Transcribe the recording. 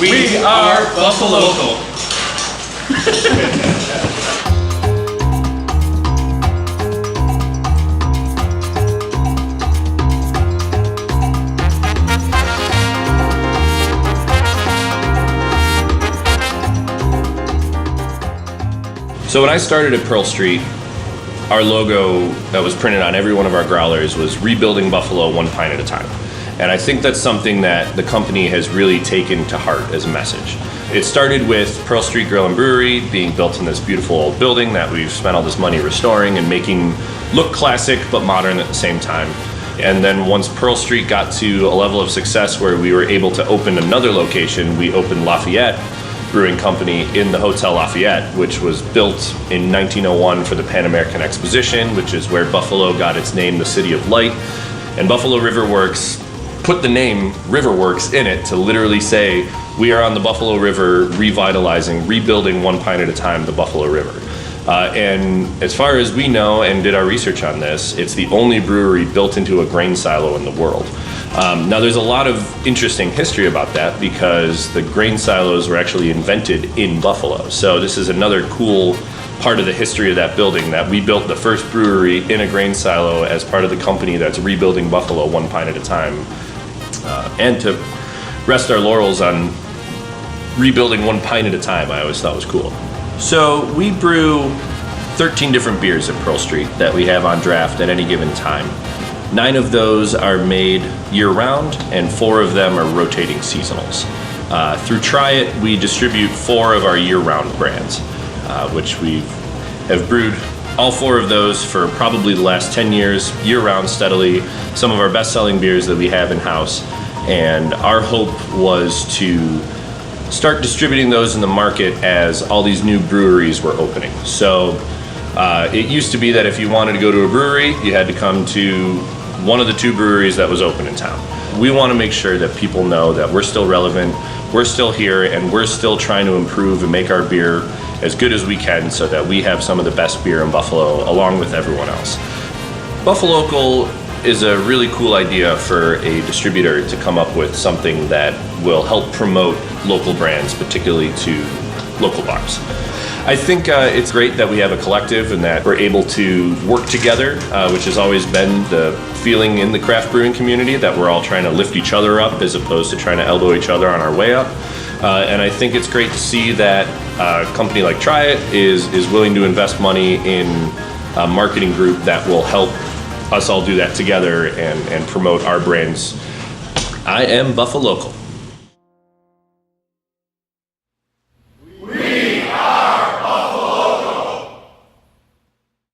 We are Buffalocal. So when I started at Pearl Street, our logo that was printed on every one of our growlers was rebuilding Buffalo one pint at a time. And I think that's something that the company has really taken to heart as a message. It started with Pearl Street Grill and Brewery being built in this beautiful old building that we've spent all this money restoring and making look classic but modern at the same time. And then once Pearl Street got to a level of success where we were able to open another location, we opened Lafayette Brewing Company in the Hotel Lafayette, which was built in 1901 for the Pan American Exposition, which is where Buffalo got its name, the City of Light. And Buffalo River Works put the name Riverworks in it to literally say, we are on the Buffalo River revitalizing, rebuilding one pint at a time the Buffalo River. And as far as we know and did our research on this, it's the only brewery built into a grain silo in the world. Now there's a lot of interesting history about that because the grain silos were actually invented in Buffalo. So this is another cool part of the history of that building, that we built the first brewery in a grain silo as part of the company that's rebuilding Buffalo one pint at a time. And to rest our laurels on rebuilding one pint at a time, I always thought was cool. So we brew 13 different beers at Pearl Street that we have on draft at any given time. 9 of those are made year-round, and 4 of them are rotating seasonals. Through Try It, we distribute 4 of our year-round brands, which we have brewed all 4 of those for probably the last 10 years, year-round steadily, some of our best-selling beers that we have in-house. And our hope was to start distributing those in the market as all these new breweries were opening. So it used to be that if you wanted to go to a brewery, you had to come to one of the 2 breweries that was open in town. We want to make sure that people know that we're still relevant, we're still here, and we're still trying to improve and make our beer as good as we can so that we have some of the best beer in Buffalo along with everyone else. Buffalocal is a really cool idea for a distributor to come up with something that will help promote local brands, particularly to local bars. I think it's great that we have a collective and that we're able to work together, which has always been the feeling in the craft brewing community, that we're all trying to lift each other up as opposed to trying to elbow each other on our way up. And I think it's great to see that a company like Try It is willing to invest money in a marketing group that will help us all do that together and promote our brands. I am Buffalocal.